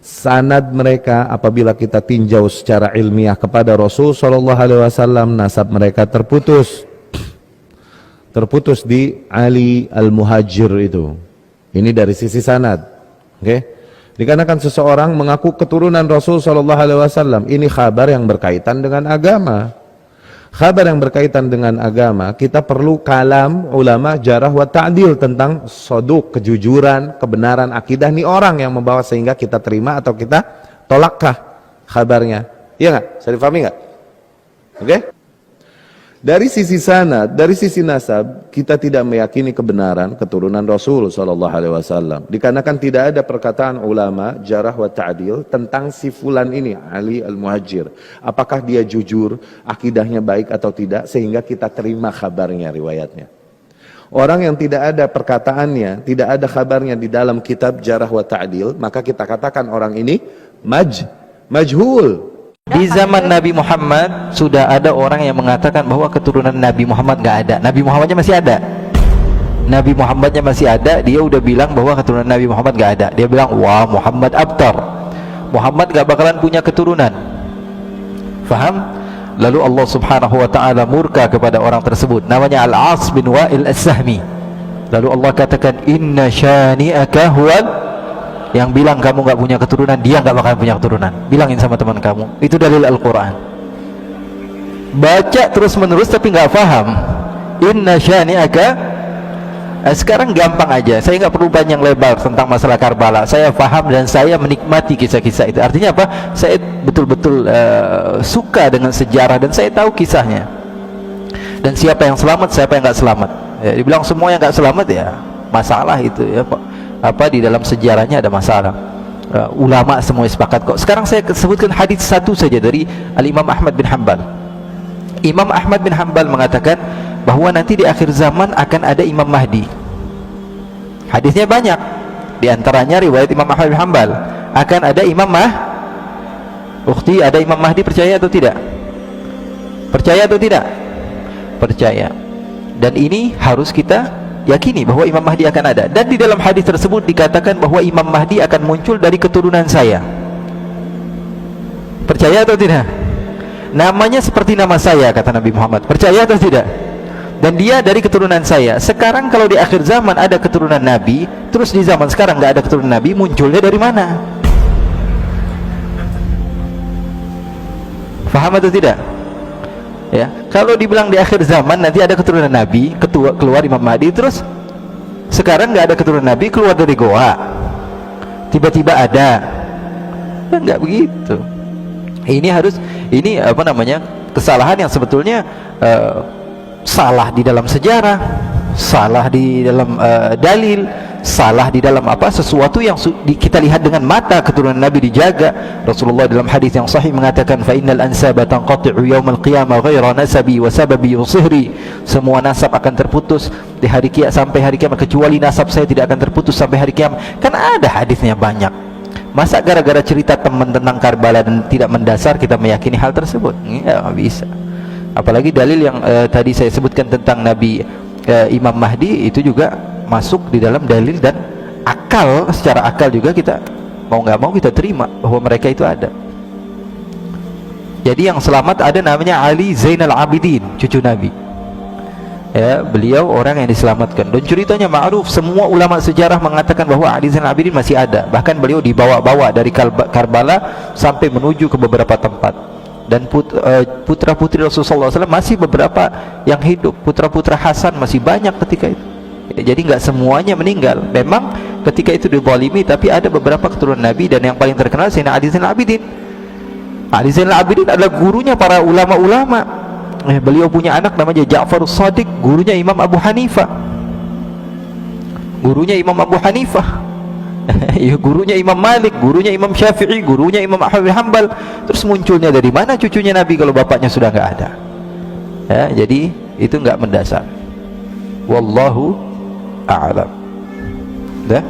sanad mereka apabila kita tinjau secara ilmiah kepada Rasul Shallallahu Alaihi Wasallam, nasab mereka terputus di Ali Al-Muhajir itu. Ini dari sisi sanad. Oke? Dikarenakan seseorang mengaku keturunan Rasul Shallallahu Alaihi Wasallam, ini kabar yang berkaitan dengan agama. Kabar yang berkaitan dengan agama, kita perlu kalam ulama jarah wa ta'dil tentang soduk, kejujuran, kebenaran akidah nih orang yang membawa sehingga kita terima atau kita tolakkah kabarnya. Iya nggak? Saya difahami nggak? Oke? Dari sisi sanad, dari sisi nasab, kita tidak meyakini kebenaran keturunan Rasul Shallallahu Alaihi Wasallam. Dikarenakan tidak ada perkataan ulama jarah wa ta'dil tentang si fulan ini, Ali Al-Muhajir. Apakah dia jujur, akidahnya baik atau tidak, sehingga kita terima kabarnya, riwayatnya. Orang yang tidak ada perkataannya, tidak ada kabarnya di dalam kitab jarah wa ta'dil, maka kita katakan orang ini majhul. Di zaman Nabi Muhammad sudah ada orang yang mengatakan bahwa keturunan Nabi Muhammad nggak ada. Nabi Muhammadnya masih ada. Nabi Muhammadnya masih ada. Dia udah bilang bahwa keturunan Nabi Muhammad nggak ada. Dia bilang, wah Muhammad abtar. Muhammad nggak bakalan punya keturunan. Faham? Lalu Allah Subhanahu Wa Taala murka kepada orang tersebut. Namanya Al-As bin Wa'il As-Sahmi. Lalu Allah katakan, Inna syani'aka huwal, yang bilang kamu nggak punya keturunan, dia nggak bakalan punya keturunan. Bilangin sama teman kamu, itu dalil Al-Quran. Baca terus menerus tapi nggak paham. Inna syani'aka. Sekarang gampang aja, saya nggak perlu panjang lebar tentang masalah Karbala. Saya paham dan saya menikmati kisah-kisah itu. Artinya apa? Saya betul-betul suka dengan sejarah dan saya tahu kisahnya. Dan siapa yang selamat, siapa yang nggak selamat. Ya, dibilang semua yang nggak selamat ya masalah itu ya Pak. Apa di dalam sejarahnya ada masalah. Ulama semua sepakat kok. Sekarang saya sebutkan hadis satu saja dari Al-Imam Ahmad bin Hanbal. Imam Ahmad bin Hanbal mengatakan bahwa nanti di akhir zaman akan ada Imam Mahdi. Hadisnya banyak. Di antaranya riwayat Imam Ahmad bin Hanbal, akan ada Imam Ukhti, ada Imam Mahdi, percaya atau tidak? Percaya atau tidak? Percaya. Dan ini harus kita yakini bahwa Imam Mahdi akan ada. Dan di dalam hadis tersebut dikatakan bahwa Imam Mahdi akan muncul dari keturunan saya. Percaya atau tidak? Namanya seperti nama saya, kata Nabi Muhammad. Percaya atau tidak? Dan dia dari keturunan saya. Sekarang kalau di akhir zaman ada keturunan Nabi, terus di zaman sekarang nggak ada keturunan Nabi, munculnya dari mana? Faham atau tidak? Ya, kalau dibilang di akhir zaman nanti ada keturunan Nabi, keluar Imam Mahdi, terus sekarang nggak ada keturunan Nabi, keluar dari goa, tiba-tiba ada, kan nggak begitu. Ini apa namanya, kesalahan yang sebetulnya salah di dalam sejarah, salah di dalam dalil, salah di dalam apa, sesuatu yang kita lihat dengan mata keturunan Nabi dijaga. Rasulullah dalam hadis yang sahih mengatakan, fa innal ansaba tanqati'u yaumal qiyamah ghaira nasabi wa sababi sihri. Semua nasab akan terputus di hari kiamat sampai hari kiamat, kecuali nasab saya tidak akan terputus sampai hari kiamat. Kan ada hadisnya banyak. Masa gara-gara cerita teman tentang Karbala dan tidak mendasar kita meyakini hal tersebut? Ya, nggak bisa. Apalagi dalil yang tadi saya sebutkan tentang Nabi Imam Mahdi itu juga masuk di dalam dalil, dan akal, secara akal juga kita mau nggak mau kita terima bahwa mereka itu ada. Jadi yang selamat ada namanya Ali Zainal Abidin, cucu Nabi. Ya, beliau orang yang diselamatkan. Dan ceritanya ma'ruf, semua ulama sejarah mengatakan bahwa Ali Zainal Abidin masih ada. Bahkan beliau dibawa-bawa dari Karbala sampai menuju ke beberapa tempat. Dan putra-putri Rasulullah SAW masih beberapa yang hidup. Putra-putra Hasan masih banyak ketika itu. Jadi nggak semuanya meninggal. Memang ketika itu dizalimi, tapi ada beberapa keturunan Nabi, dan yang paling terkenal Sayyidina Ali Zainal Abidin. Ali Zainal Abidin adalah gurunya para ulama-ulama. Beliau punya anak namanya Ja'far As-Sadiq, gurunya Imam Abu Hanifah. Gurunya Imam Abu Hanifah. Gurunya Imam Malik, gurunya Imam Syafi'i, gurunya Imam Ahmad bin Hanbal. Terus munculnya dari mana cucunya Nabi kalau bapaknya sudah nggak ada? Ya, jadi itu nggak mendasar. Wallahu a'lam. Dah?